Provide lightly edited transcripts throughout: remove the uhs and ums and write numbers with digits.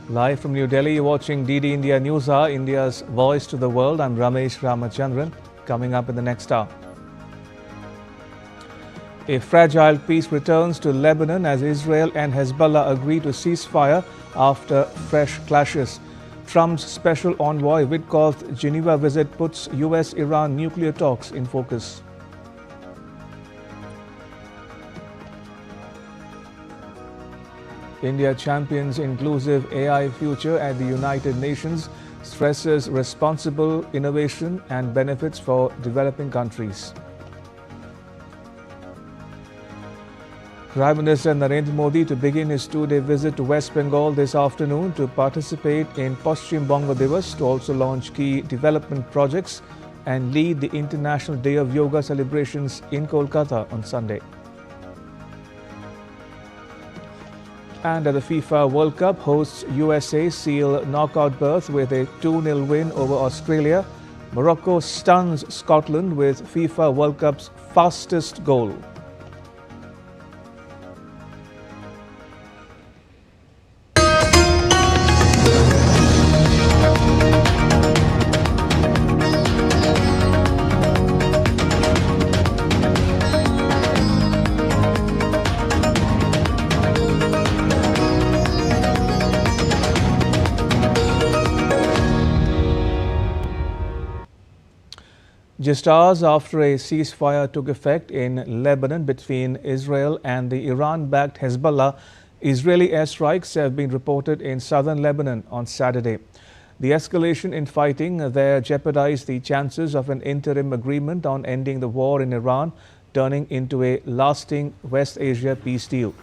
Live from New Delhi, you're watching DD India News Hour, India's voice to the world. I'm Ramesh Ramachandran. Coming up in the next hour. A fragile peace returns to Lebanon as Israel and Hezbollah agree to ceasefire after fresh clashes. Trump's special envoy Witkoff's Geneva visit puts US-Iran nuclear talks in focus. India champions inclusive AI future at the United Nations, stresses responsible innovation and benefits for developing countries. Prime Minister Narendra Modi to begin his two-day visit to West Bengal this afternoon to participate in Paschim Banga Divas, to also launch key development projects and lead the International Day of Yoga celebrations in Kolkata on Sunday. And at the FIFA World Cup, hosts USA seal knockout berth with a 2-0 win over Australia. Morocco stuns Scotland with FIFA World Cup's fastest goal. Just hours after a ceasefire took effect in Lebanon between Israel and the Iran-backed Hezbollah, Israeli airstrikes have been reported in southern Lebanon on Saturday. The escalation in fighting there jeopardized the chances of an interim agreement on ending the war in Iran, turning into a lasting West Asia peace deal.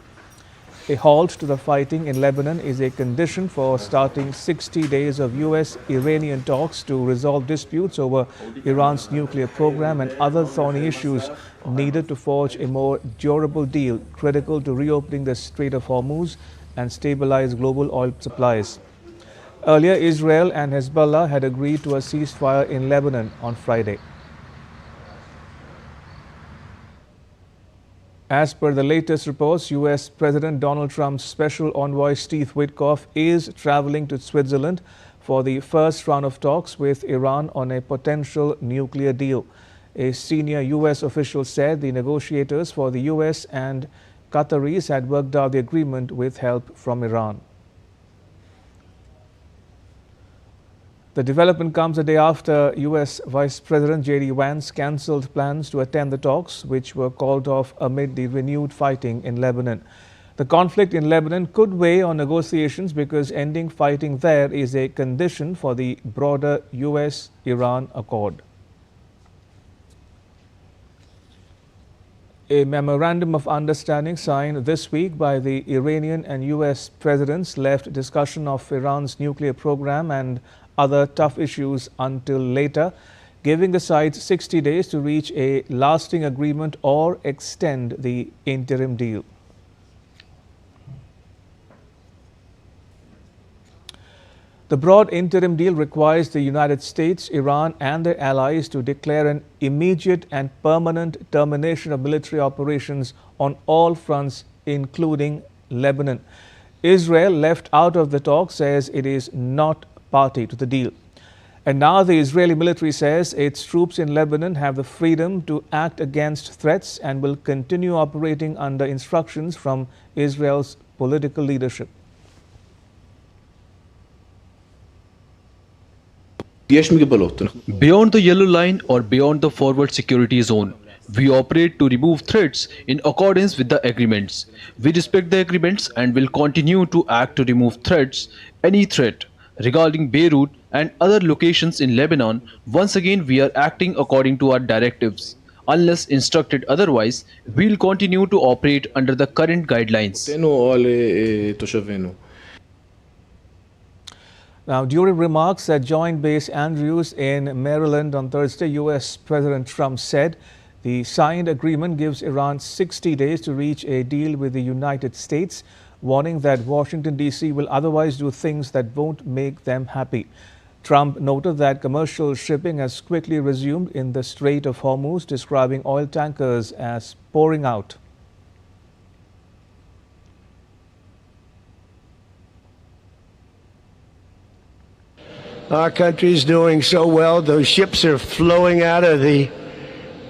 A halt to the fighting in Lebanon is a condition for starting 60 days of US-Iranian talks to resolve disputes over Iran's nuclear program and other thorny issues needed to forge a more durable deal, critical to reopening the Strait of Hormuz and stabilize global oil supplies. Earlier, Israel and Hezbollah had agreed to a ceasefire in Lebanon on Friday. As per the latest reports, US President Donald Trump's special envoy Steve Witkoff is traveling to Switzerland for the first round of talks with Iran on a potential nuclear deal. A senior US official said the negotiators for the US and Qataris had worked out the agreement with help from Iran. The development comes a day after US Vice President J.D. Vance cancelled plans to attend the talks, which were called off amid the renewed fighting in Lebanon. The conflict in Lebanon could weigh on negotiations because ending fighting there is a condition for the broader US-Iran accord. A memorandum of understanding signed this week by the Iranian and US presidents left discussion of Iran's nuclear program and other tough issues until later, giving the sides 60 days to reach a lasting agreement or extend the interim deal. The broad interim deal requires the United States, Iran and their allies to declare an immediate and permanent termination of military operations on all fronts, including Lebanon. Israel, left out of the talks, says it is not party to the deal. And now the Israeli military says its troops in Lebanon have the freedom to act against threats and will continue operating under instructions from Israel's political leadership. Beyond the yellow line or beyond the forward security zone, we operate to remove threats in accordance with the agreements. We respect the agreements and will continue to act to remove threats, any threat. Regarding Beirut and other locations in Lebanon, once again we are acting according to our directives. Unless instructed otherwise, we will continue to operate under the current guidelines. Now, during remarks at Joint Base Andrews in Maryland on Thursday, US President Trump said the signed agreement gives Iran 60 days to reach a deal with the United States, warning that Washington, D.C. will otherwise do things that won't make them happy. Trump noted that commercial shipping has quickly resumed in the Strait of Hormuz, describing oil tankers as pouring out. Our country's doing so well. Those ships are flowing out of the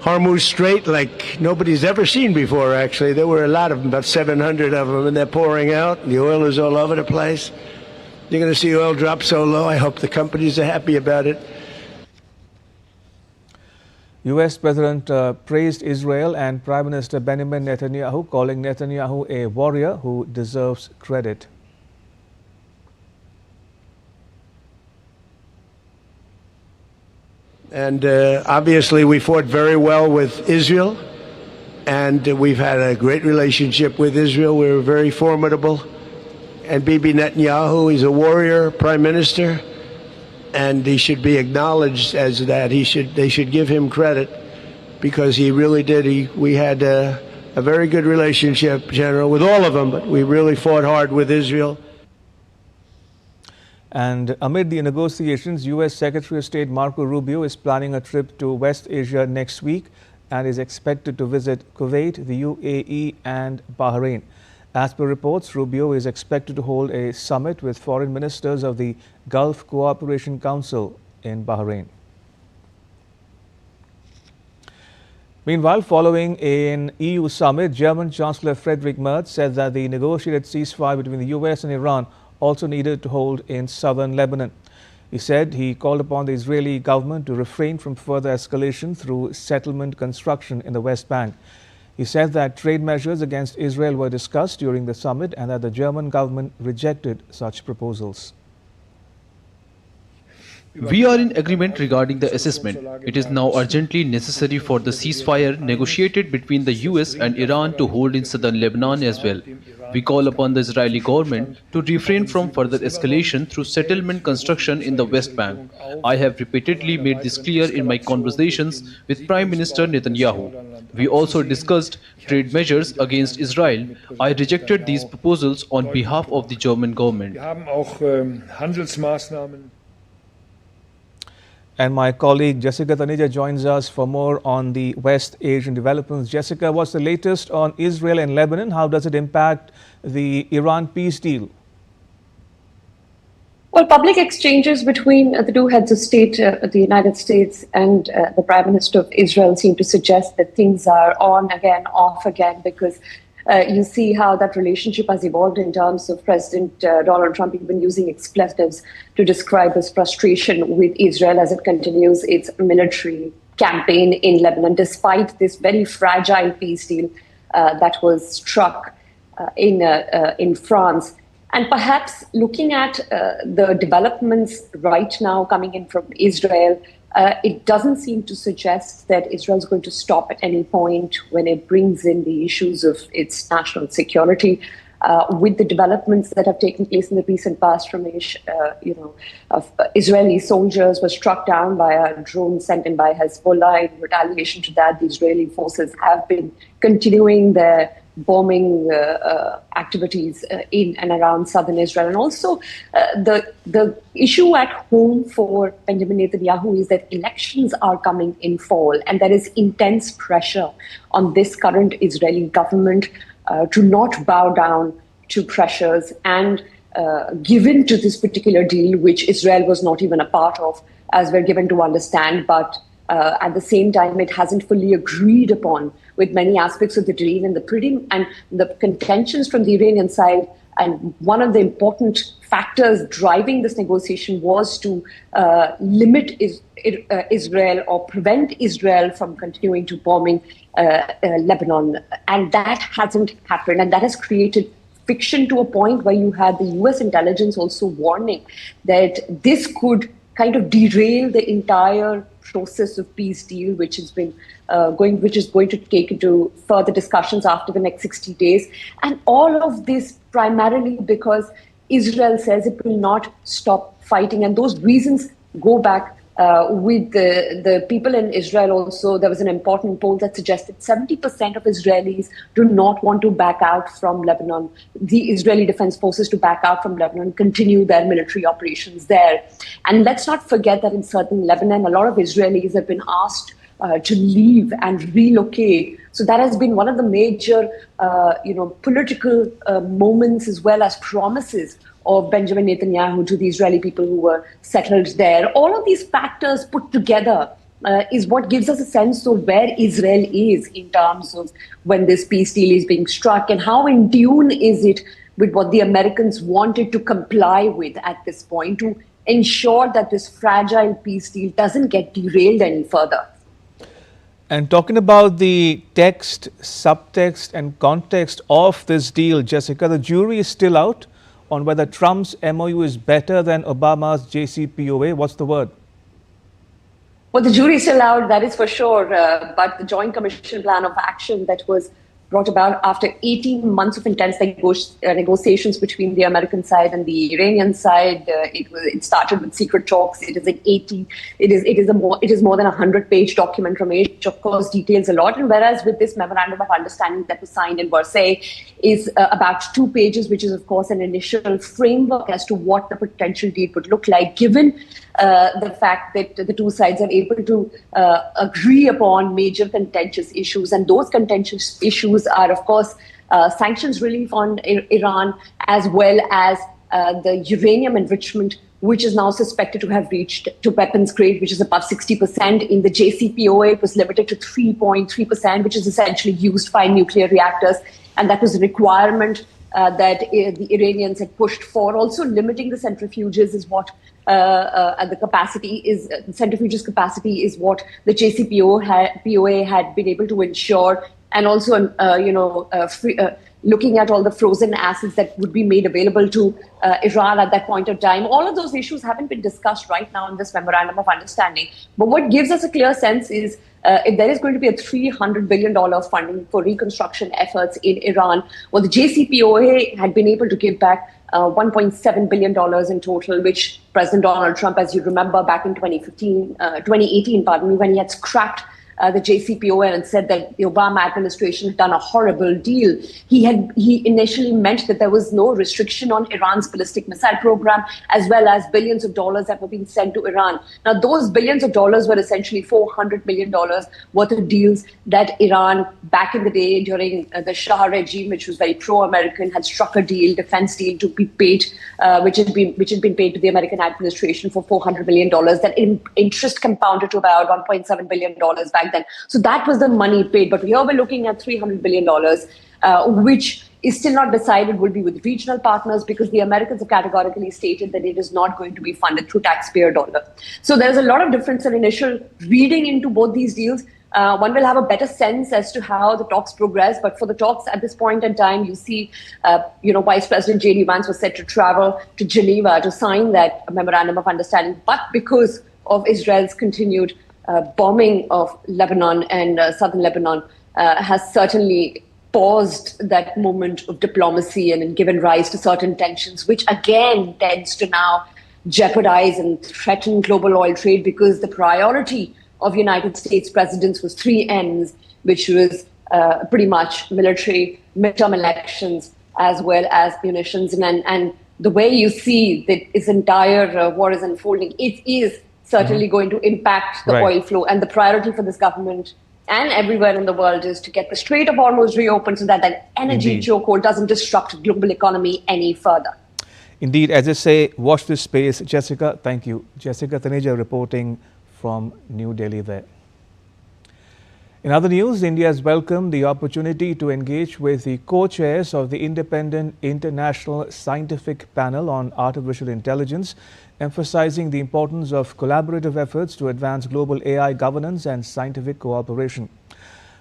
Hormuz Strait like nobody's ever seen before, actually. There were a lot of them, about 700 of them, and they're pouring out. The oil is all over the place. You're going to see oil drop so low. I hope the companies are happy about it. U.S. President praised Israel and Prime Minister Benjamin Netanyahu, calling Netanyahu a warrior who deserves credit. And obviously we fought very well with Israel, and we've had a great relationship with Israel. We're very formidable. And Bibi Netanyahu, he's a warrior prime minister, and he should be acknowledged as that. They should give him credit because he really did. We had a very good relationship, General, with all of them, but we really fought hard with Israel. And amid the negotiations, U.S. Secretary of State Marco Rubio is planning a trip to West Asia next week and is expected to visit Kuwait, the UAE and Bahrain. As per reports, Rubio is expected to hold a summit with foreign ministers of the Gulf Cooperation Council in Bahrain. Meanwhile, following an EU summit, German Chancellor Friedrich Merz said that the negotiated ceasefire between the U.S. and Iran also needed to hold in southern Lebanon. He said he called upon the Israeli government to refrain from further escalation through settlement construction in the West Bank. He said that trade measures against Israel were discussed during the summit and that the German government rejected such proposals. We are in agreement regarding the assessment. It is now urgently necessary for the ceasefire negotiated between the US and Iran to hold in southern Lebanon as well. We call upon the Israeli government to refrain from further escalation through settlement construction in the West Bank. I have repeatedly made this clear in my conversations with Prime Minister Netanyahu. We also discussed trade measures against Israel. I rejected these proposals on behalf of the German government. And my colleague Jessica Taneja joins us for more on the West Asian developments. Jessica, what's the latest on Israel and Lebanon? How does it impact the Iran peace deal? Well, public exchanges between the two heads of state, the United States and the Prime Minister of Israel, seem to suggest that things are on again, off again, because you see how that relationship has evolved in terms of President Donald Trump even using expletives to describe his frustration with Israel as it continues its military campaign in Lebanon, despite this very fragile peace deal that was struck in France. And perhaps looking at the developments right now coming in from Israel, it doesn't seem to suggest that Israel is going to stop at any point when it brings in the issues of its national security. With the developments that have taken place in the recent past, from Israeli soldiers were struck down by a drone sent in by Hezbollah. In retaliation to that, the Israeli forces have been continuing their bombing activities in and around southern Israel. And also the issue at home for Benjamin Netanyahu is that elections are coming in fall, and there is intense pressure on this current Israeli government to not bow down to pressures and give in to this particular deal, which Israel was not even a part of, as we're given to understand, but at the same time, it hasn't fully agreed upon with many aspects of the deal, and the contentions from the Iranian side. And one of the important factors driving this negotiation was to limit Israel or prevent Israel from continuing to bombing Lebanon. And that hasn't happened. And that has created friction to a point where you had the US intelligence also warning that this could kind of derail the entire process of peace deal, which is going to take into further discussions after the next 60 days. And all of this primarily because Israel says it will not stop fighting. And those reasons go back with the people in Israel also. There was an important poll that suggested 70% of Israelis do not want to back out from Lebanon, the Israeli Defense Forces to back out from Lebanon, continue their military operations there. And let's not forget that in southern Lebanon, a lot of Israelis have been asked to leave and relocate. So that has been one of the major, political moments as well as promises of Benjamin Netanyahu to the Israeli people who were settled there. All of these factors put together is what gives us a sense of where Israel is in terms of when this peace deal is being struck, and how in tune is it with what the Americans wanted to comply with at this point to ensure that this fragile peace deal doesn't get derailed any further. And talking about the text, subtext and context of this deal, Jessica, the jury is still out on whether Trump's MOU is better than Obama's JCPOA. What's the word? Well, the jury is still out, that is for sure. But the Joint Commission Plan of Action that was brought about after 18 months of intense negotiations between the American side and the Iranian side. It started with secret talks. It is more than a 100-page document from which, of course, details a lot. And whereas with this memorandum of understanding that was signed in Versailles is about 2 pages, which is, of course, an initial framework as to what the potential deal would look like, given the fact that the two sides are able to agree upon major contentious issues. And those contentious issues are, of course, sanctions relief on Iran, as well as the uranium enrichment, which is now suspected to have reached to weapons grade, which is above 60%. In the JCPOA, it was limited to 3.3%, which is essentially used by nuclear reactors. And that was a requirement that the Iranians had pushed for. Also, limiting the centrifuges is what the capacity is. The centrifuges capacity is what the JCPOA had been able to ensure, and also, looking at all the frozen assets that would be made available to Iran at that point of time. All of those issues haven't been discussed right now in this memorandum of understanding. But what gives us a clear sense is if there is going to be a $300 billion funding for reconstruction efforts in Iran, well, the JCPOA had been able to give back $1.7 billion in total, which President Donald Trump, as you remember, back in 2018, when he had scrapped the JCPOA and said that the Obama administration had done a horrible deal. He initially meant that there was no restriction on Iran's ballistic missile program, as well as billions of dollars that were being sent to Iran. Now, those billions of dollars were essentially $400 million worth of deals that Iran, back in the day during the Shah regime, which was very pro-American, had struck a deal, defense deal, to be paid, which had been paid to the American administration for $400 million. That interest compounded to about $1.7 billion back then. So that was the money paid. But here we're looking at $300 billion, which is still not decided will be with regional partners, because the Americans have categorically stated that it is not going to be funded through taxpayer dollar. So there's a lot of difference in initial reading into both these deals. One will have a better sense as to how the talks progress. But for the talks at this point in time, you see, Vice President J.D. Vance was set to travel to Geneva to sign that memorandum of understanding. But because of Israel's continued bombing of Lebanon and southern Lebanon has certainly paused that moment of diplomacy and given rise to certain tensions, which again tends to now jeopardize and threaten global oil trade, because the priority of United States presidents was 3 M's, which was pretty much military, midterm elections, as well as munitions. And the way you see that this entire war is unfolding, it is certainly going to impact the oil flow. And the priority for this government and everywhere in the world is to get the Strait of Hormuz reopened so that that energy chokehold doesn't disrupt the global economy any further. Indeed, as I say, watch this space. Jessica, thank you. Jessica Taneja reporting from New Delhi there. In other news, India has welcomed the opportunity to engage with the co-chairs of the Independent International Scientific Panel on Artificial Intelligence, emphasizing the importance of collaborative efforts to advance global AI governance and scientific cooperation.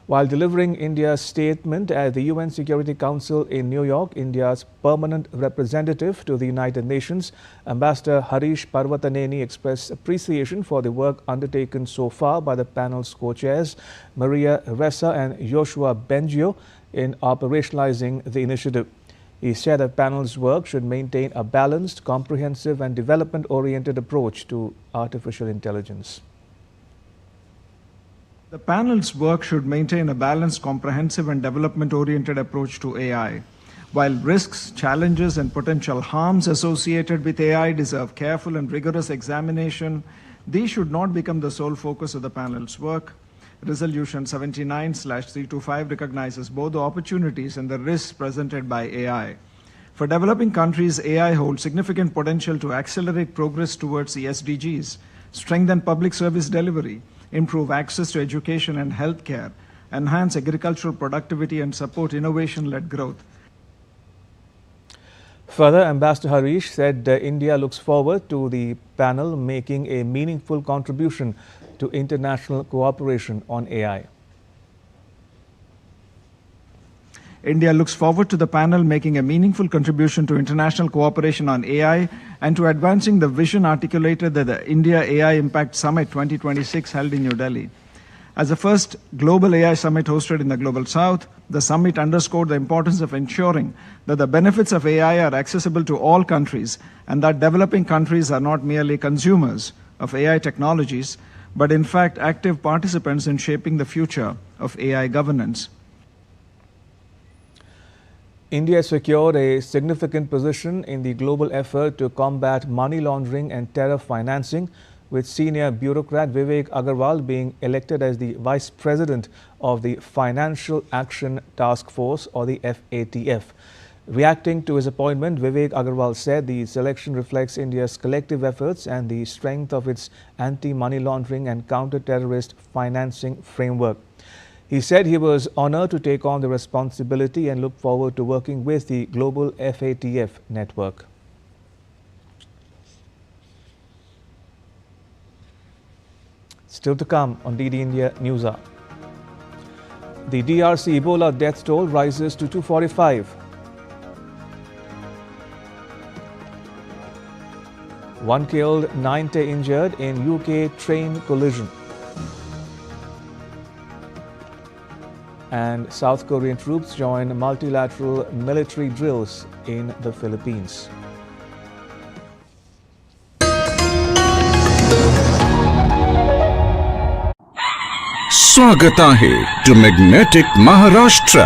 While delivering India's statement at the UN Security Council in New York, India's permanent representative to the United Nations, Ambassador Harish Parvataneni, expressed appreciation for the work undertaken so far by the panel's co-chairs, Maria Ressa and Joshua Bengio, in operationalizing the initiative. He said that panel's work should maintain a balanced, comprehensive and development-oriented approach to artificial intelligence. The panel's work should maintain a balanced, comprehensive and development-oriented approach to AI. While risks, challenges and potential harms associated with AI deserve careful and rigorous examination, these should not become the sole focus of the panel's work. Resolution 79/325 recognizes both the opportunities and the risks presented by AI. For developing countries, AI holds significant potential to accelerate progress towards the SDGs, strengthen public service delivery, improve access to education and healthcare, enhance agricultural productivity, and support innovation-led growth. Further, Ambassador Harish said India looks forward to the panel making a meaningful contribution to international cooperation on AI. India looks forward to the panel making a meaningful contribution to international cooperation on AI and to advancing the vision articulated at the India AI Impact Summit 2026 held in New Delhi. As the first global AI summit hosted in the Global South, the summit underscored the importance of ensuring that the benefits of AI are accessible to all countries and that developing countries are not merely consumers of AI technologies, but in fact active participants in shaping the future of AI governance. India secured a significant position in the global effort to combat money laundering and terror financing, with senior bureaucrat Vivek Agarwal being elected as the Vice President of the Financial Action Task Force, or the FATF. Reacting to his appointment, Vivek Agarwal said the selection reflects India's collective efforts and the strength of its anti-money laundering and counter-terrorist financing framework. He said he was honored to take on the responsibility and looked forward to working with the global FATF network. Still to come on DD India News Hour. The DRC Ebola death toll rises to 245. One killed, 90 injured in UK train collision. And South Korean troops join multilateral military drills in the Philippines. स्वागत आहे to magnetic Maharashtra.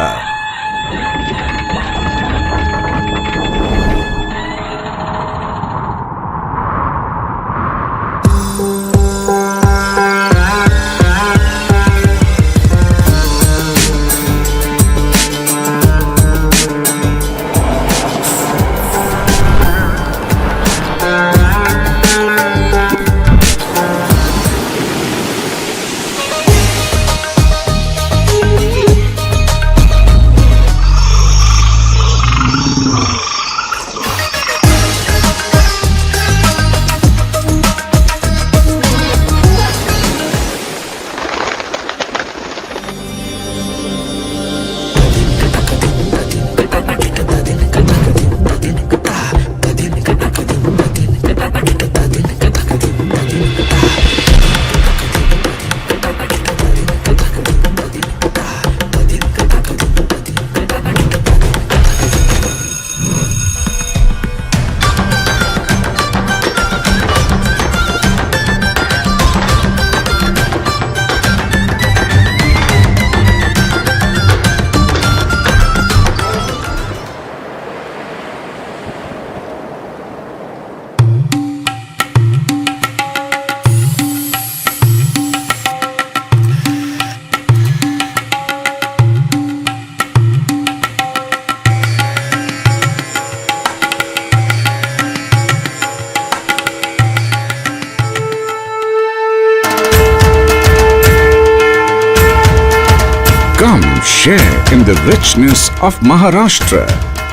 Come share in the richness of Maharashtra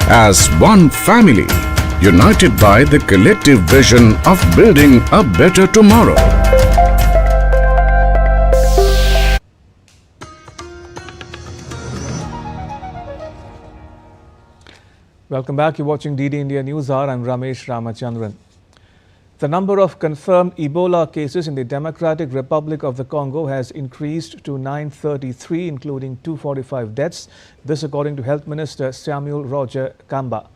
as one family, united by the collective vision of building a better tomorrow. Welcome back. You're watching DD India News Hour. I'm Ramesh Ramachandran. The number of confirmed Ebola cases in the Democratic Republic of the Congo has increased to 933, including 245 deaths. This according to Health Minister Samuel Roger Kamba.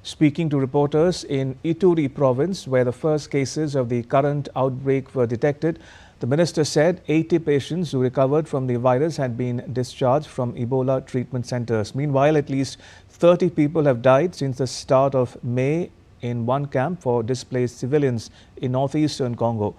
Speaking to reporters in Ituri province, where the first cases of the current outbreak were detected, the minister said 80 patients who recovered from the virus had been discharged from Ebola treatment centers. Meanwhile, at least 30 people have died since the start of May in one camp for displaced civilians in northeastern Congo.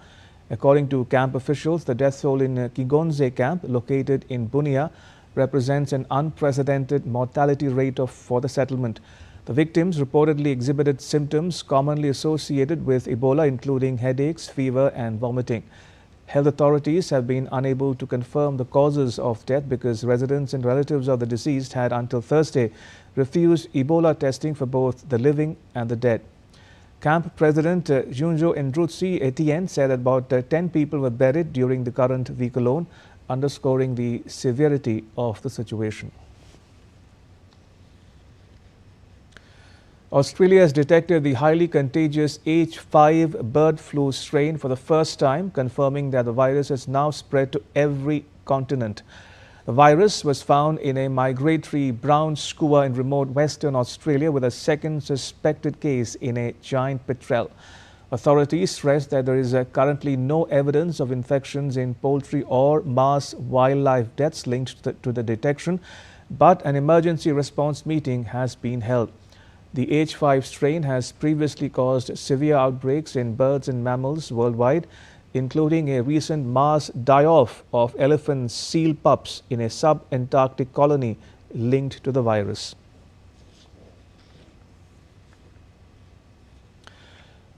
According to camp officials, the death toll in Kigonze camp, located in Bunia, represents an unprecedented mortality rate for the settlement. The victims reportedly exhibited symptoms commonly associated with Ebola, including headaches, fever and vomiting. Health authorities have been unable to confirm the causes of death because residents and relatives of the deceased had until Thursday refused Ebola testing for both the living and the dead. Camp President Junjo Ndrutsi Etienne said that about 10 people were buried during the current week alone, underscoring the severity of the situation. Australia has detected the highly contagious H5 bird flu strain for the first time, confirming that the virus has now spread to every continent. The virus was found in a migratory brown skua in remote Western Australia, with a second suspected case in a giant petrel. Authorities stressed that there is currently no evidence of infections in poultry or mass wildlife deaths linked to the detection, but an emergency response meeting has been held. The H5 strain has previously caused severe outbreaks in birds and mammals worldwide, including a recent mass die-off of elephant seal pups in a sub-Antarctic colony linked to the virus.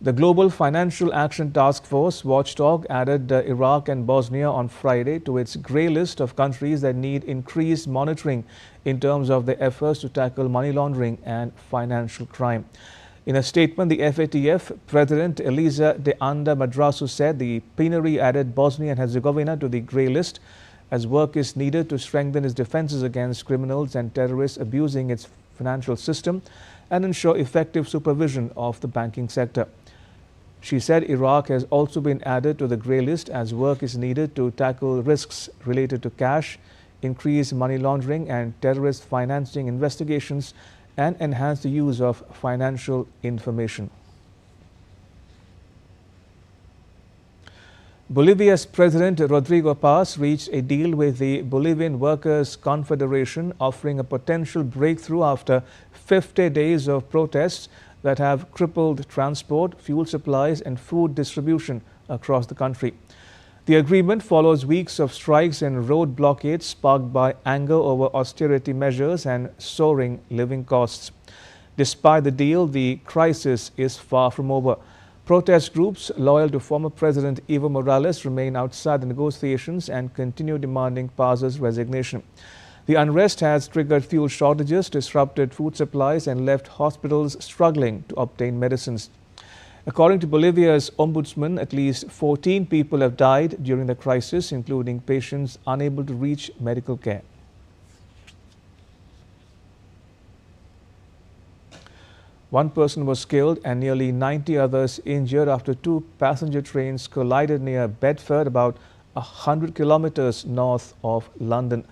The Global Financial Action Task Force watchdog added Iraq and Bosnia on Friday to its grey list of countries that need increased monitoring in terms of their efforts to tackle money laundering and financial crime. In a statement, the FATF President Elisa de Anda Madrasu said the plenary added Bosnia and Herzegovina to the grey list as work is needed to strengthen its defenses against criminals and terrorists abusing its financial system and ensure effective supervision of the banking sector. She said Iraq has also been added to the grey list as work is needed to tackle risks related to cash, increase money laundering and terrorist financing investigations, and enhance the use of financial information. Bolivia's President Rodrigo Paz reached a deal with the Bolivian Workers' Confederation, offering a potential breakthrough after 50 days of protests that have crippled transport, fuel supplies and food distribution across the country. The agreement follows weeks of strikes and road blockades sparked by anger over austerity measures and soaring living costs. Despite the deal, the crisis is far from over. Protest groups loyal to former President Evo Morales remain outside the negotiations and continue demanding Paz's resignation. The unrest has triggered fuel shortages, disrupted food supplies and left hospitals struggling to obtain medicines. According to Bolivia's ombudsman, at least 14 people have died during the crisis, including patients unable to reach medical care. One person was killed and nearly 90 others injured after two passenger trains collided near Bedford, about 100 kilometers north of London.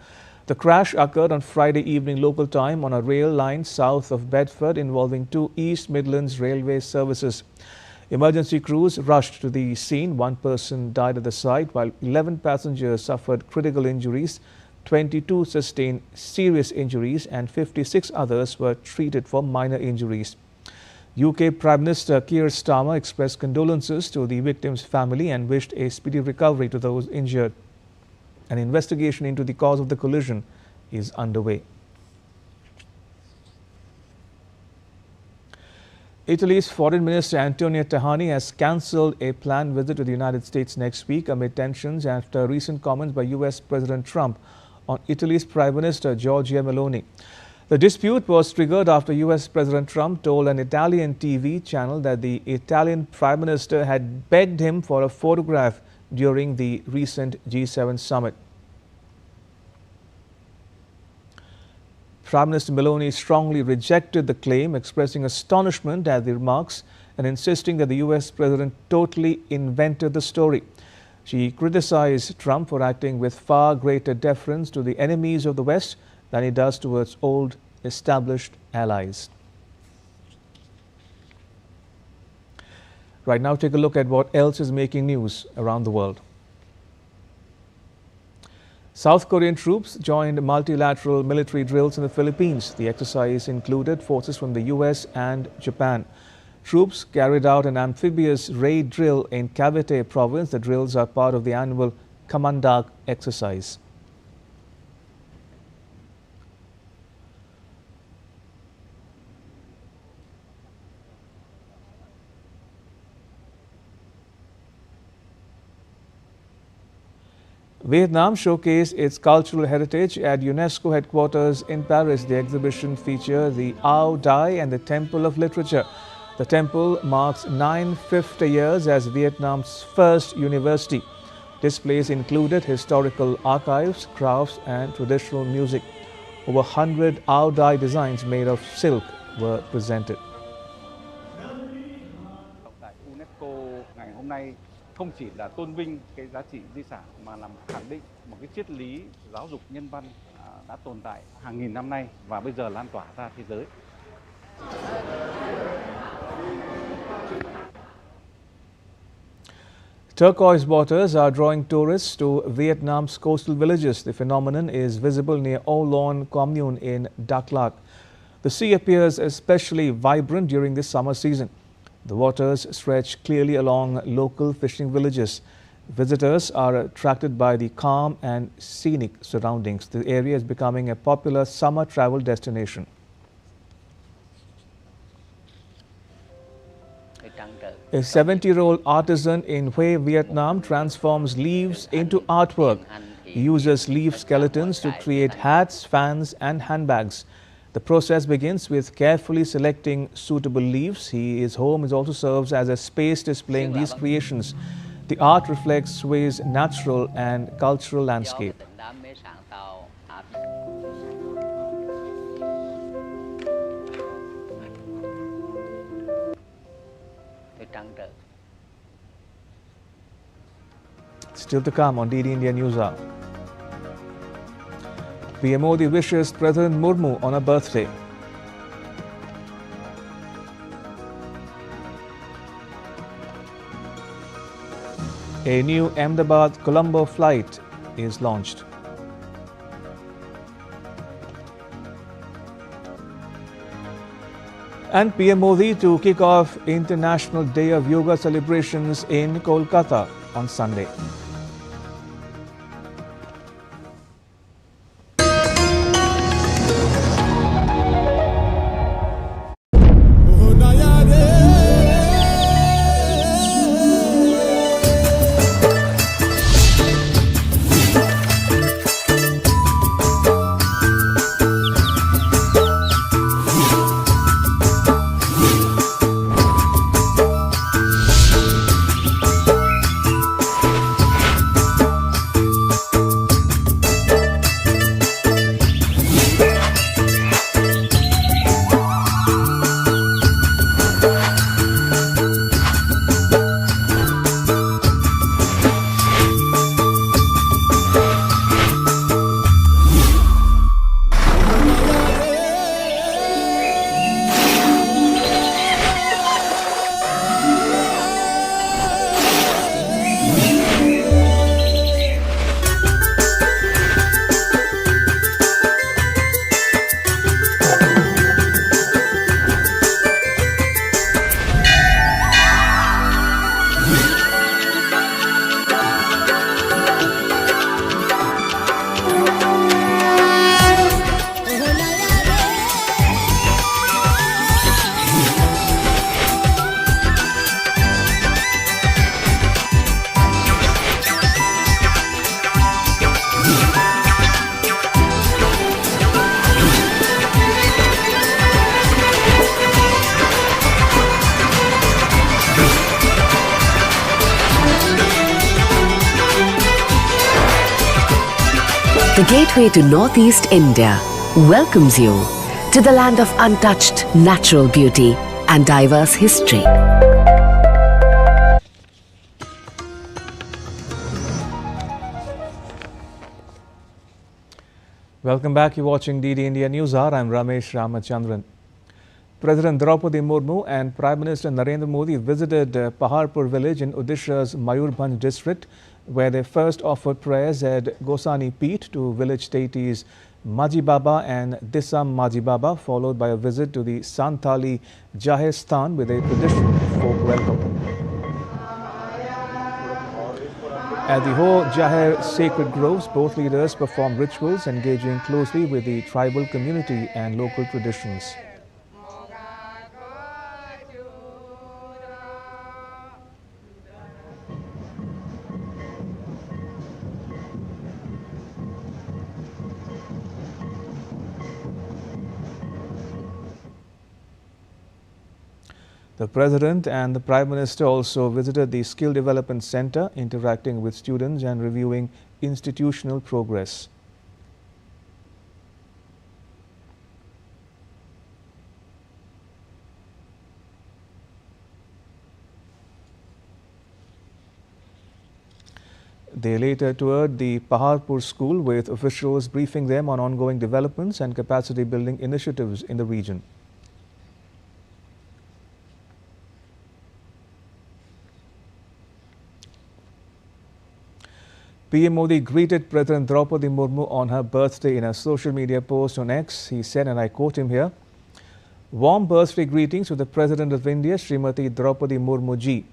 The crash occurred on Friday evening local time on a rail line south of Bedford involving two East Midlands Railway services. Emergency crews rushed to the scene. One person died at the site while 11 passengers suffered critical injuries, 22 sustained serious injuries and 56 others were treated for minor injuries. UK Prime Minister Keir Starmer expressed condolences to the victims' family and wished a speedy recovery to those injured. An investigation into the cause of the collision is underway. Italy's Foreign Minister Antonio Tajani has cancelled a planned visit to the United States next week amid tensions after recent comments by US President Trump on Italy's Prime Minister Giorgia Meloni. The dispute was triggered after US President Trump told an Italian TV channel that the Italian Prime Minister had begged him for a photograph during the recent G7 summit. Prime Minister Meloni strongly rejected the claim, expressing astonishment at the remarks and insisting that the US President totally invented the story. She criticized Trump for acting with far greater deference to the enemies of the West than he does towards old, established allies. Right now, take a look at what else is making news around the world. South Korean troops joined multilateral military drills in the Philippines. The exercise included forces from the US and Japan. Troops carried out an amphibious raid drill in Cavite province. The drills are part of the annual Kamandag exercise. Vietnam showcased its cultural heritage at UNESCO headquarters in Paris. The exhibition featured the Ao Dai and the Temple of Literature. The temple marks 950 years as Vietnam's first university. Displays included historical archives, crafts and traditional music. Over 100 Ao Dai designs made of silk were presented. Tại UNESCO ngày hôm nay không chỉ là tôn vinh cái giá trị di sản mà là khẳng định một cái triết lý giáo dục nhân văn đã tồn tại hàng nghìn năm nay và bây giờ lan tỏa ra thế giới. Turquoise waters are drawing tourists to Vietnam's coastal villages. The phenomenon is visible near O Loan commune in Dak Lak. The sea appears especially vibrant during this summer season. The waters stretch clearly along local fishing villages. Visitors are attracted by the calm and scenic surroundings. The area is becoming a popular summer travel destination. A 70-year-old artisan in Hue, Vietnam transforms leaves into artwork. He uses leaf skeletons to create hats, fans and handbags. The process begins with carefully selecting suitable leaves. His home also serves as a space displaying these creations. The art reflects Hue's natural and cultural landscape. Still to come on DD India News Hour. PM Modi wishes President Murmu on her birthday. A new Ahmedabad-Colombo flight is launched. And PM Modi to kick off International Day of Yoga celebrations in Kolkata on Sunday. The gateway to Northeast India welcomes you to the land of untouched natural beauty and diverse history. Welcome back. You're watching DD India News Hour. I'm Ramesh Ramachandran. President Draupadi Murmu and Prime Minister Narendra Modi visited Paharpur village in Odisha's Mayurbhanj district, where they first offered prayers at Gosani Peeth to village deities Maji Baba and Disam Maji Baba, followed by a visit to the Santali Jahe Sthan with a traditional folk welcome. At the Ho Jaher sacred groves, both leaders performed rituals engaging closely with the tribal community and local traditions. The President and the Prime Minister also visited the Skill Development Center, interacting with students and reviewing institutional progress. They later toured the Paharpur school with officials briefing them on ongoing developments and capacity building initiatives in the region. PM Modi greeted President Draupadi Murmu on her birthday in a social media post on X. He said, and I quote him here, "Warm birthday greetings to the President of India, Srimati Draupadi Murmu ji.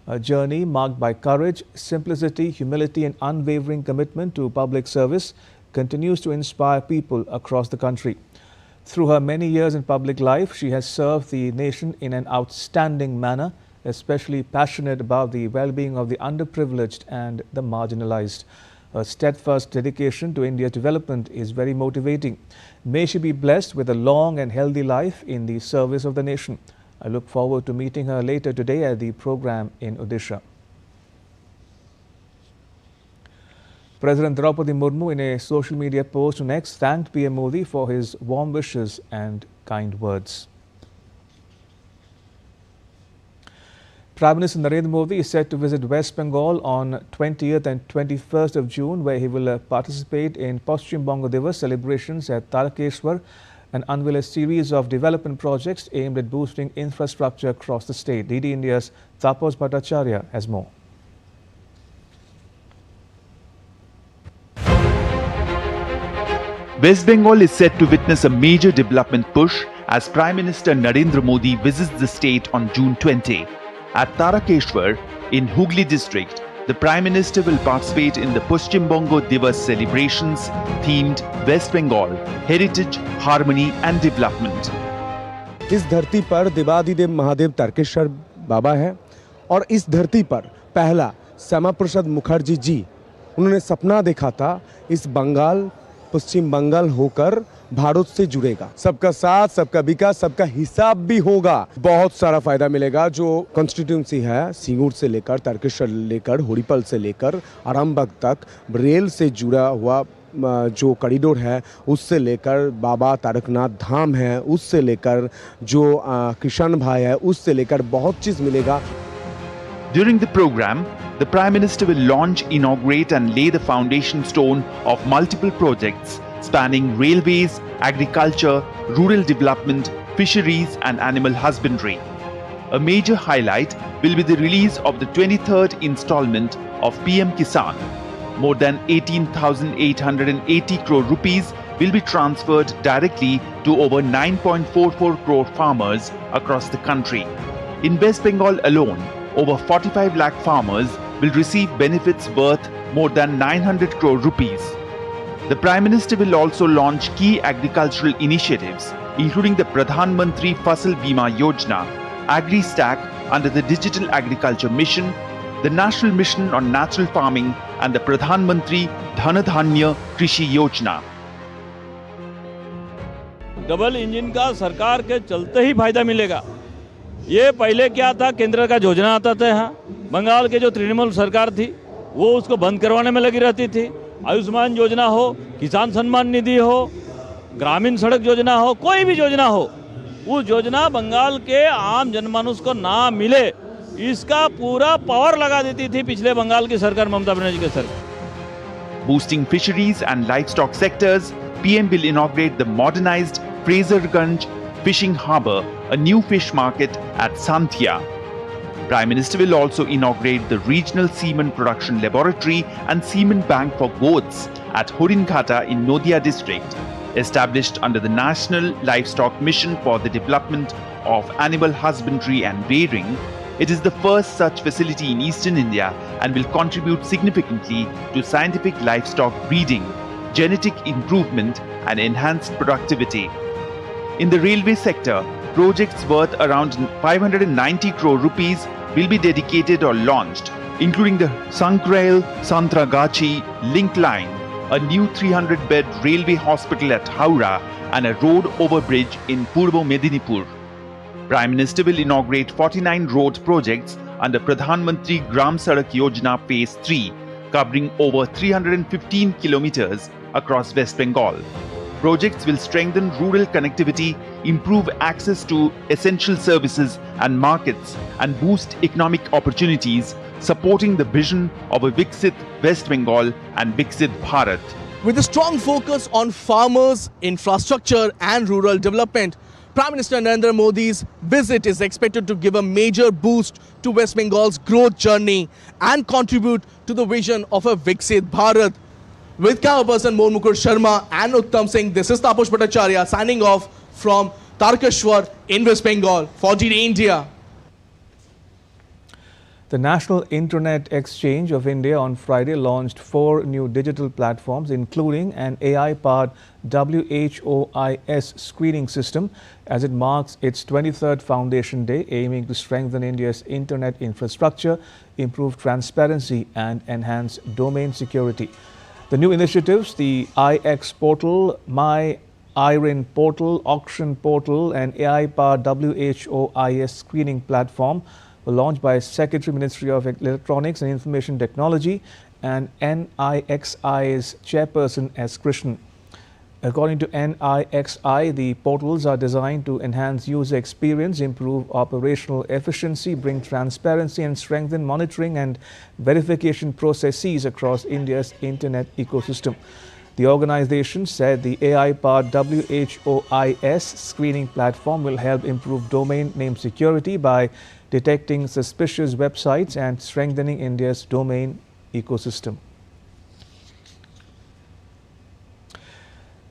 A journey marked by courage, simplicity, humility and unwavering commitment to public service continues to inspire people across the country. Through her many years in public life, she has served the nation in an outstanding manner, especially passionate about the well-being of the underprivileged and the marginalized. Her steadfast dedication to India's development is very motivating. May she be blessed with a long and healthy life in the service of the nation. I look forward to meeting her later today at the program in Odisha." President Draupadi Murmu, in a social media post on X, thanked PM Modi for his warm wishes and kind words. Prime Minister Narendra Modi is set to visit West Bengal on 20th and 21st of June, where he will participate in Paschim Bongo Divas celebrations at Tarakeshwar and unveil a series of development projects aimed at boosting infrastructure across the state. DD India's Tapas Bhattacharya has more. West Bengal is set to witness a major development push as Prime Minister Narendra Modi visits the state on June 20. At Tarakeshwar in Hooghly district, the Prime Minister will participate in the Paschim Bongo Divas celebrations themed West Bengal, Heritage, Harmony and Development. इस धरती पर देवादिदेव महादेव तारकेश्वर बाबा है और इस धरती पर पहला श्यामा प्रसाद मुखर्जी जी उन्होंने सपना देखा था इस बंगाल पश्चिम बंगाल होकर भारत से जुड़ेगा। सबका साथ, सबका विकास, सबका हिसाब भी होगा। बहुत सारा फायदा मिलेगा। जो कॉन्स्टिट्यूंसी है सिंगूर से लेकर तारकेश्वर लेकर होरीपल से लेकर आरामबाग तक रेल से जुड़ा हुआ जो कॉरिडोर है उससे लेकर बाबा तारकनाथ धाम है उससे लेकर जो किशन भाई है उससे लेकर बहुत चीज मिलेगा। During the program, the Prime Minister will launch, inaugurate and lay the foundation stone of multiple projects spanning railways, agriculture, rural development, fisheries and animal husbandry. A major highlight will be the release of the 23rd installment of PM Kisan. More than 18,880 crore rupees will be transferred directly to over 9.44 crore farmers across the country. In West Bengal alone, over 45 lakh farmers will receive benefits worth more than 900 crore rupees. The Prime Minister will also launch key agricultural initiatives, including the Pradhan Mantri Fasal Bima Yojana, Agri-Stack under the Digital Agriculture Mission, the National Mission on Natural Farming and the Pradhan Mantri Dhanadhanya Krishi Yojana. Double engine का सरकार के चलते ही फायदा मिलेगा। ये पहले क्या था, केंद्र का योजना आता था यहाँ, बंगाल के जो तृणमूल सरकार थी वो उसको बंद करवाने में लगी रहती थी। आयुष्मान योजना हो, किसान सम्मान निधि हो, ग्रामीण सड़क योजना हो, कोई भी योजना हो, वो योजना बंगाल के आम जनमानस को ना मिले, इसका पूरा पावर लगा देती थी पिछले बंगाल की सरकार, ममता बनर्जी की सरकार। Boosting fisheries and livestock sectors, PM will inaugurate the modernized Fraserganj Fishing Harbour, a new fish market at Santhia. Prime Minister will also inaugurate the Regional Semen Production Laboratory and Semen Bank for Goats at Horinkhata in Noida district. Established under the National Livestock Mission for the Development of Animal Husbandry and Rearing, it is the first such facility in eastern India and will contribute significantly to scientific livestock breeding, genetic improvement and enhanced productivity. In the railway sector, projects worth around 590 crore rupees will be dedicated or launched, including the Sankrail-Santragachi link line, a new 300-bed railway hospital at Howrah and a road overbridge in Purbo Medinipur. Prime Minister will inaugurate 49 road projects under Pradhan Mantri Gram Sadak Yojana Phase 3, covering over 315 kilometers across West Bengal. Projects will strengthen rural connectivity, improve access to essential services and markets, and boost economic opportunities, supporting the vision of a Viksit West Bengal and Viksit Bharat. With a strong focus on farmers, infrastructure and rural development, Prime Minister Narendra Modi's visit is expected to give a major boost to West Bengal's growth journey and contribute to the vision of a Viksit Bharat. With camera person Mohan Mukur Sharma and Uttam Singh, this is Taposh Bhattacharya signing off from Tarkeshwar in West Bengal for DD India. The National Internet Exchange of India on Friday launched 4 new digital platforms, including an AI-powered WHOIS screening system, as it marks its 23rd Foundation Day, aiming to strengthen India's internet infrastructure, improve transparency and enhance domain security. The new initiatives, the IX portal, My IRIN portal, auction portal and AI-powered WHOIS screening platform, were launched by Secretary Ministry of Electronics and Information Technology and NIXI's chairperson S. Krishnan. According to NIXI, the portals are designed to enhance user experience, improve operational efficiency, bring transparency and strengthen monitoring and verification processes across India's internet ecosystem. The organization said the AI-powered WHOIS screening platform will help improve domain name security by detecting suspicious websites and strengthening India's domain ecosystem.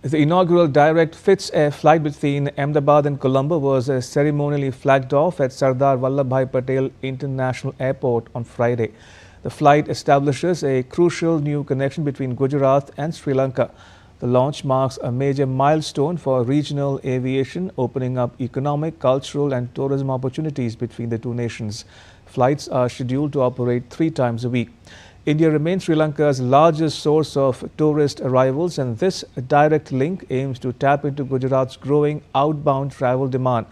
The inaugural direct Fitz Air flight between Ahmedabad and Colombo was ceremonially flagged off at Sardar Vallabhbhai Patel International Airport on Friday. The flight establishes a crucial new connection between Gujarat and Sri Lanka. The launch marks a major milestone for regional aviation, opening up economic, cultural and tourism opportunities between the two nations. Flights are scheduled to operate 3 times a week. India remains Sri Lanka's largest source of tourist arrivals, and this direct link aims to tap into Gujarat's growing outbound travel demand.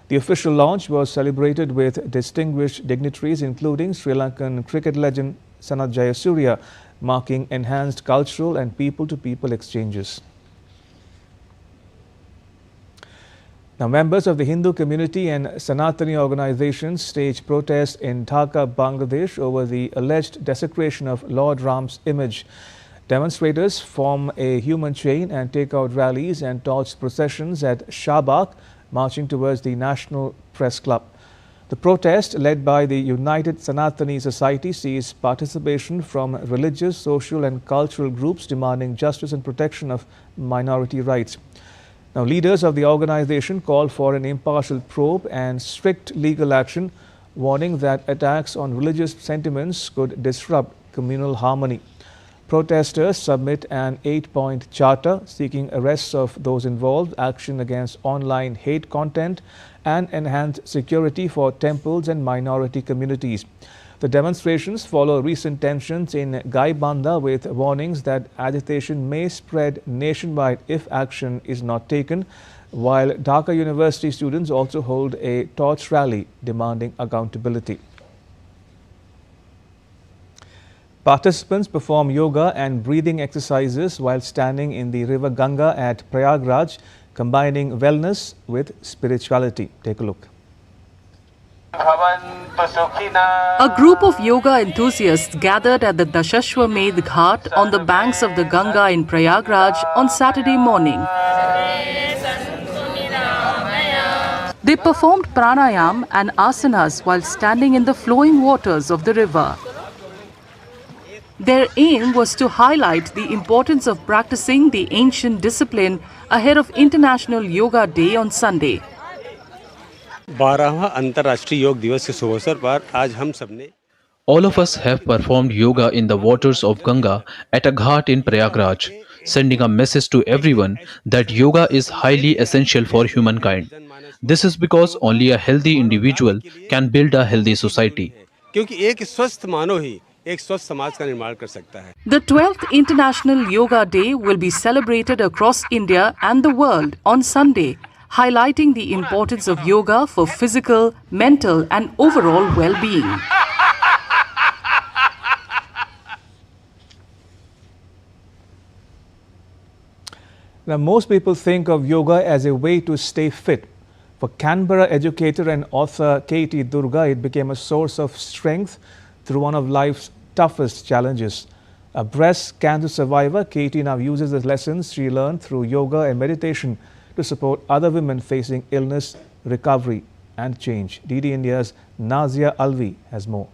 The official launch was celebrated with distinguished dignitaries, including Sri Lankan cricket legend Sanath Jayasuriya, marking enhanced cultural and people-to-people exchanges. Now, members of the Hindu community and Sanatani organizations staged protests in Dhaka, Bangladesh over the alleged desecration of Lord Ram's image. Demonstrators form a human chain and take out rallies and torch processions at Shahbag, marching towards the National Press Club. The protest, led by the United Sanatani Society, sees participation from religious, social and cultural groups demanding justice and protection of minority rights. Now, leaders of the organization call for an impartial probe and strict legal action, warning that attacks on religious sentiments could disrupt communal harmony. Protesters submit an 8-point charter seeking arrests of those involved, action against online hate content and enhanced security for temples and minority communities. The demonstrations follow recent tensions in Gaibandha, with warnings that agitation may spread nationwide if action is not taken, while Dhaka University students also hold a torch rally demanding accountability. Participants perform yoga and breathing exercises while standing in the river Ganga at Prayagraj, combining wellness with spirituality. Take a look. A group of yoga enthusiasts gathered at the Dashashwamedh Ghat on the banks of the Ganga in Prayagraj on Saturday morning. They performed pranayam and asanas while standing in the flowing waters of the river. Their aim was to highlight the importance of practicing the ancient discipline ahead of International Yoga Day on Sunday. 12वां अंतर्राष्ट्रीय योग दिवस के शुभ अवसर पर आज हम सबने All of us have performed yoga in the waters of Ganga at a ghat in Prayagraj, sending a message to everyone that yoga is highly essential for humankind. This is because only a healthy individual can build a healthy society. क्योंकि एक स्वस्थ मानव ही एक स्वस्थ समाज का निर्माण कर सकता है. The 12th International Yoga Day will be celebrated across India and the world on Sunday highlighting the importance of yoga for physical, mental and overall well-being. Now, most people think of yoga as a way to stay fit. For Canberra educator and author Katie Durga, it became a source of strength through one of life's toughest challenges. A breast cancer survivor, Katie now uses the lessons she learned through yoga and meditation to support other women facing illness, recovery and change. DD India's Nazia Alvi has more.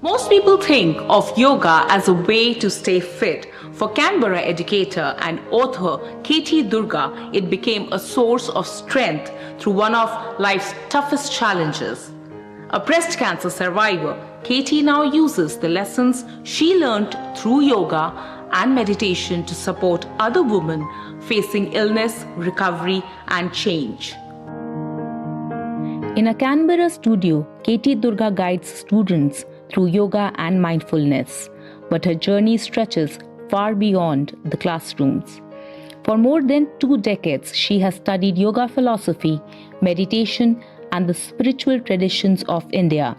Most people think of yoga as a way to stay fit. For Canberra educator and author Katie Durga, it became a source of strength through one of life's toughest challenges. A breast cancer survivor, Katie now uses the lessons she learned through yoga and meditation to support other women facing illness, recovery and change. In a Canberra studio, Katie Durga guides students through yoga and mindfulness, but her journey stretches far beyond the classrooms. For more than 2 decades, she has studied yoga philosophy, meditation, and the spiritual traditions of India.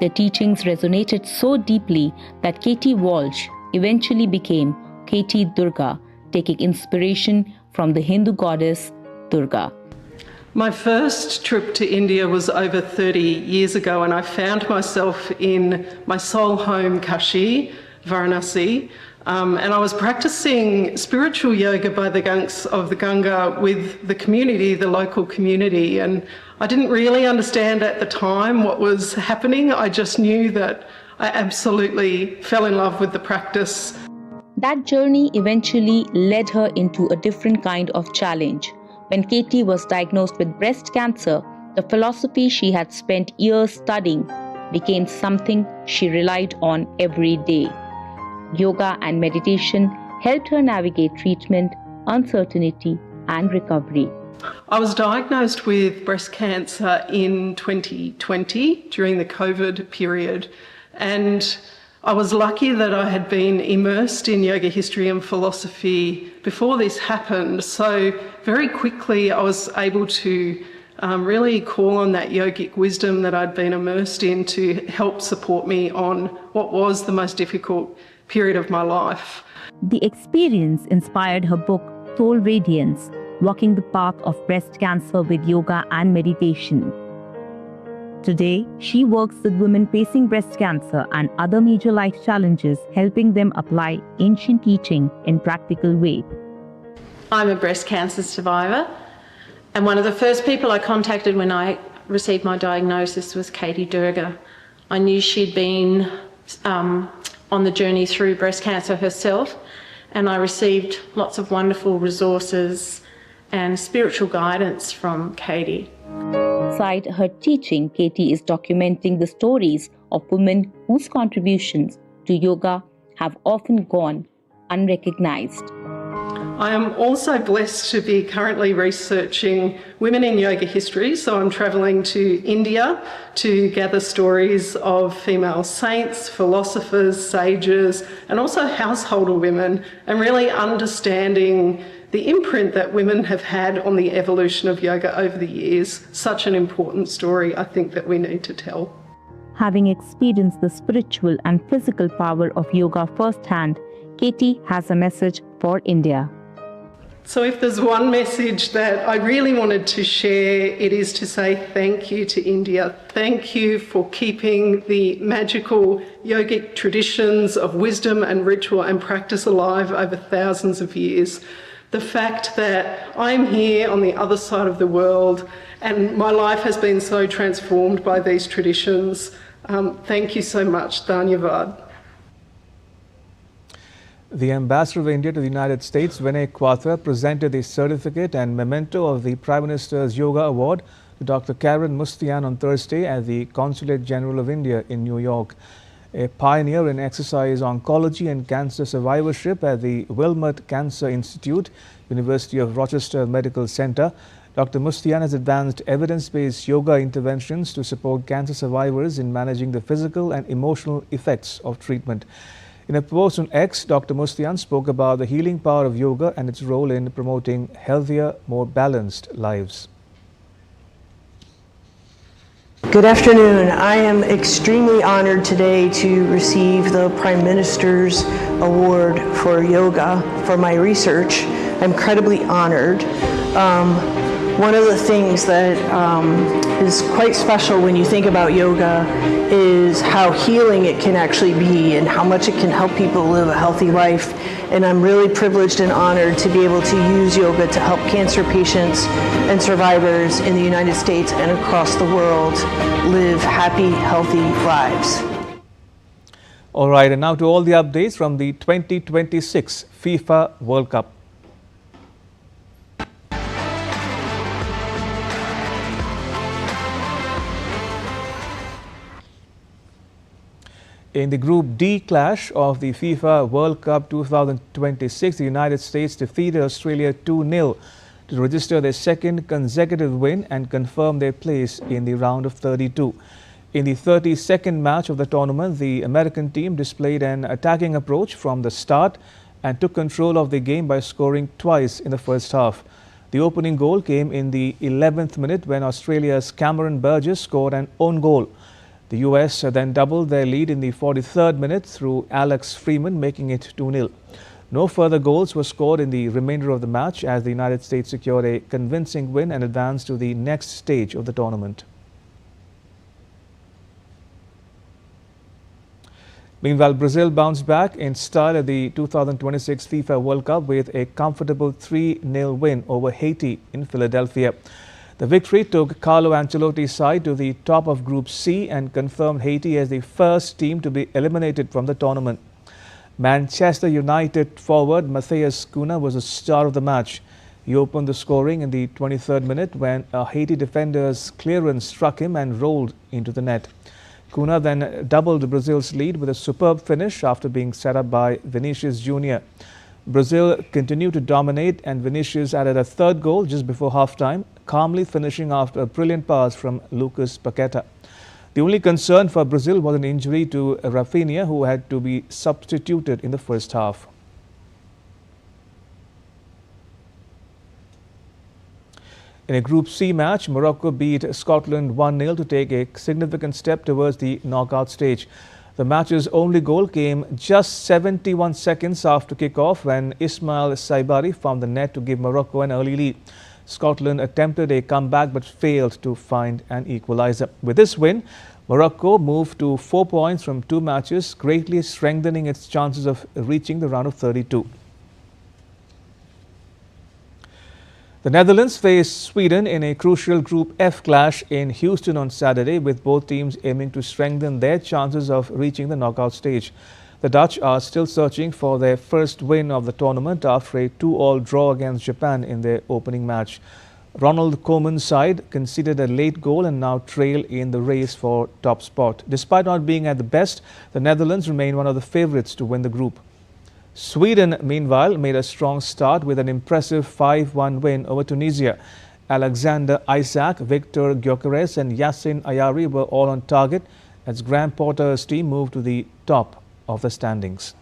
The teachings resonated so deeply that Katie Walsh eventually became Katie Durga, taking inspiration from the Hindu goddess Durga. My first trip to India was over 30 years ago, and I found myself in my soul home, Kashi, Varanasi, and I was practicing spiritual yoga by the banks of the Ganga with the community, the local community, and I didn't really understand at the time what was happening. I just knew that I absolutely fell in love with the practice. That journey eventually led her into a different kind of challenge. When Katie was diagnosed with breast cancer, the philosophy she had spent years studying became something she relied on every day. Yoga and meditation helped her navigate treatment, uncertainty, and recovery. I was diagnosed with breast cancer in 2020 during the COVID period, and I was lucky that I had been immersed in yoga history and philosophy before this happened. So very quickly I was able to really call on that yogic wisdom that I'd been immersed in to help support me on what was the most difficult period of my life. The experience inspired her book, Soul Radiance, Walking the Path of Breast Cancer with Yoga and Meditation. Today, she works with women facing breast cancer and other major life challenges, helping them apply ancient teaching in practical ways. I'm a breast cancer survivor, and one of the first people I contacted when I received my diagnosis was Katie Durga. I knew she'd been on the journey through breast cancer herself, and I received lots of wonderful resources and spiritual guidance from Katie. Beside her teaching, Katie is documenting the stories of women whose contributions to yoga have often gone unrecognized. I am also blessed to be currently researching women in yoga history, so I'm travelling to India to gather stories of female saints, philosophers, sages, and also householder women, and really understanding the imprint that women have had on the evolution of yoga over the years. Such an important story, I think, that we need to tell. Having experienced the spiritual and physical power of yoga firsthand, Katie has a message for India. So if there's one message that I really wanted to share, it is to say thank you to India. Thank you for keeping the magical yogic traditions of wisdom and ritual and practice alive over thousands of years. The fact that I'm here on the other side of the world and my life has been so transformed by these traditions. Thank you so much. Dhanyavad. The Ambassador of India to the United States, Vinay Quatra, presented the certificate and memento of the Prime Minister's Yoga Award to Dr. Karen Mustian on Thursday at the Consulate General of India in New York. A pioneer in exercise oncology and cancer survivorship at the Wilmot Cancer Institute, University of Rochester Medical Center, Dr. Mustian has advanced evidence-based yoga interventions to support cancer survivors in managing the physical and emotional effects of treatment. In a post on X, Dr. Mustian spoke about the healing power of yoga and its role in promoting healthier, more balanced lives. Good afternoon. I am extremely honored today to receive the Prime Minister's Award for Yoga for my research. I'm incredibly honored. One of the things that is quite special when you think about yoga is how healing it can actually be and how much it can help people live a healthy life. And I'm really privileged and honored to be able to use yoga to help cancer patients and survivors in the United States and across the world live happy, healthy lives. All right, and now to all the updates from the 2026 FIFA World Cup. In the Group D clash of the FIFA World Cup 2026, the United States defeated Australia 2-0 to register their second consecutive win and confirm their place in the round of 32. In the 32nd match of the tournament, the American team displayed an attacking approach from the start and took control of the game by scoring twice in the first half. The opening goal came in the 11th minute when Australia's Cameron Burgess scored an own goal. The US then doubled their lead in the 43rd minute through Alex Freeman, making it 2-0. No further goals were scored in the remainder of the match as the United States secured a convincing win and advanced to the next stage of the tournament. Meanwhile, Brazil bounced back in style at the 2026 FIFA World Cup with a comfortable 3-0 win over Haiti in Philadelphia. The victory took Carlo Ancelotti's side to the top of Group C and confirmed Haiti as the first team to be eliminated from the tournament. Manchester United forward Matheus Cunha was the star of the match. He opened the scoring in the 23rd minute when a Haiti defender's clearance struck him and rolled into the net. Cunha then doubled Brazil's lead with a superb finish after being set up by Vinicius Jr. Brazil continued to dominate and Vinicius added a third goal just before halftime, calmly finishing after a brilliant pass from Lucas Paqueta. The only concern for Brazil was an injury to Rafinha, who had to be substituted in the first half. In a Group C match, Morocco beat Scotland 1-0 to take a significant step towards the knockout stage. The match's only goal came just 71 seconds after kick-off when Ismail Saibari found the net to give Morocco an early lead. Scotland attempted a comeback but failed to find an equalizer. With this win, Morocco moved to 4 points from 2 matches, greatly strengthening its chances of reaching the round of 32. The Netherlands faced Sweden in a crucial Group F clash in Houston on Saturday, with both teams aiming to strengthen their chances of reaching the knockout stage. The Dutch are still searching for their first win of the tournament after a 2-2 draw against Japan in their opening match. Ronald Koeman's side conceded a late goal and now trail in the race for top spot. Despite not being at the best, the Netherlands remain one of the favourites to win the group. Sweden, meanwhile, made a strong start with an impressive 5-1 win over Tunisia. Alexander Isak, Victor Gyökeres and Yassin Ayari were all on target as Graham Potter's team moved to the top of the standings.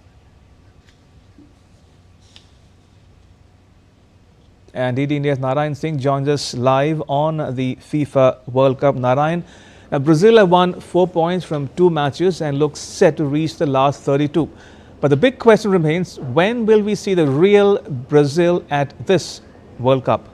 And DD India's Narayan Singh joins us live on the FIFA World Cup. Narayan, now Brazil have won 4 points from 2 matches and looks set to reach the last 32. But the big question remains, when will we see the real Brazil at this World Cup?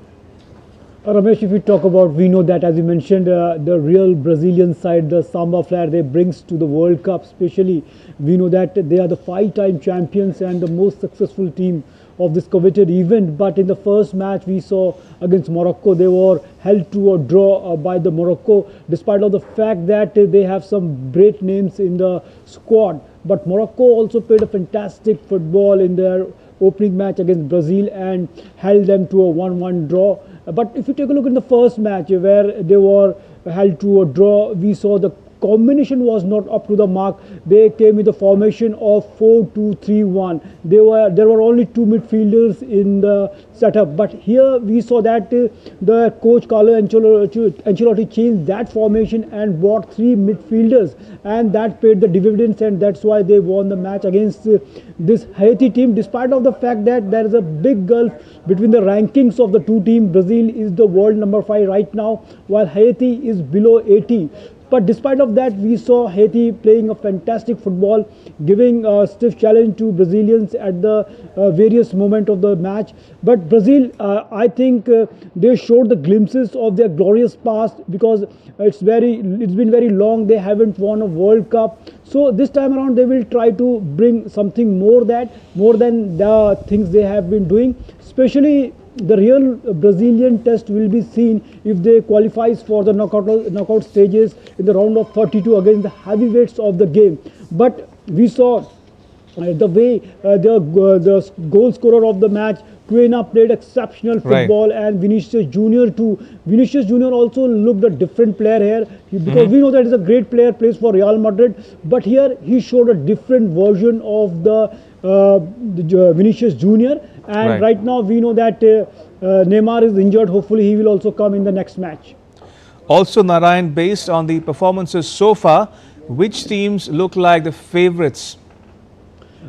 Ramesh, if we talk about, we know that, as you mentioned, the real Brazilian side, the Samba flair they brings to the World Cup especially. We know that they are the 5-time champions and the most successful team of this coveted event. But in the first match we saw against Morocco, they were held to a draw by the Morocco, despite of the fact that they have some great names in the squad. But Morocco also played a fantastic football in their opening match against Brazil and held them to a 1-1 draw. But if you take a look in the first match where they were held to a draw, we saw the combination was not up to the mark. They came with a formation of 4-2-3-1. There were only two midfielders in the setup, but here we saw that the coach Carlo Ancelotti changed that formation and brought three midfielders, and that paid the dividends, and that's why they won the match against this Haiti team, despite of the fact that there is a big gulf between the rankings of the two teams. Brazil is the world number 5 right now, while Haiti is below 80. But despite of that, we saw Haiti playing a fantastic football, giving a stiff challenge to Brazilians at the various moments of the match. But Brazil, I think they showed the glimpses of their glorious past, because it's been very long they haven't won a World Cup. So this time around they will try to bring something more than the things they have been doing. Especially the real Brazilian test will be seen if they qualifies for the knockout stages in the round of 32 against the heavyweights of the game. But we saw the way the goal scorer of the match, Quena, played exceptional football, and Vinicius Junior too. Vinicius Junior also looked a different player here, because we know that he's a great player, plays for Real Madrid, but here he showed a different version of the Vinicius Junior. And right now we know that Neymar is injured. Hopefully he will also come in the next match. Also, Narayan, based on the performances so far, which teams look like the favourites?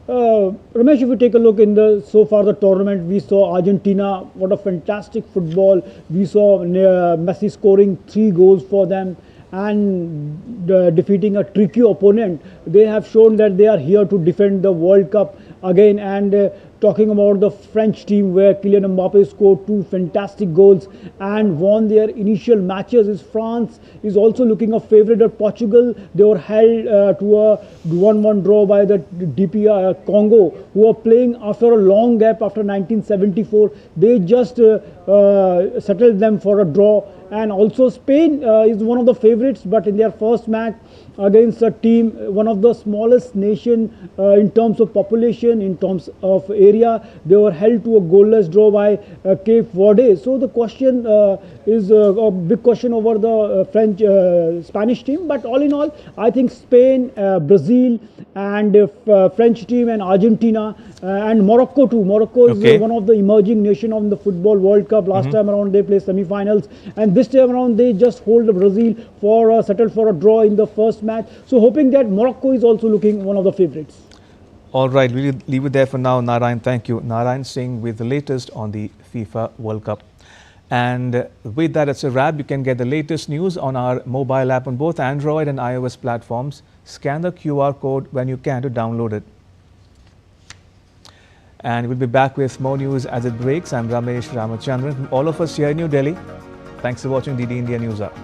Ramesh, if you take a look in so far the tournament, we saw Argentina, what a fantastic football. We saw Messi scoring 3 goals for them and defeating a tricky opponent. They have shown that they are here to defend the World Cup again. And talking about the French team, where Kylian Mbappe scored 2 fantastic goals and won their initial matches, France is also looking a favourite at Portugal. They were held to a 1-1 draw by the DR Congo, who are playing after a long gap after 1974. They just settled them for a draw. And also Spain is one of the favourites, but in their first match against a team, one of the smallest nation in terms of population, in terms of area, they were held to a goalless draw by Cape Verde. So the question is a big question over the Spanish team. But all in all, I think Spain, Brazil and French team and Argentina and Morocco too. Morocco is one of the emerging nation on the Football World Cup. Last time around they played semi-finals, and this time around they just hold Brazil for settled for a draw in the first match. So hoping that Morocco is also looking one of the favourites. All right, we'll leave it there for now. Narayan, thank you. Narayan Singh with the latest on the FIFA World Cup. And with that, it's a wrap. You can get the latest news on our mobile app on both Android and iOS platforms. Scan the QR code when you can to download it. And we'll be back with more news as it breaks. I'm Ramesh Ramachandran from all of us here in New Delhi. Thanks for watching DD India News Up.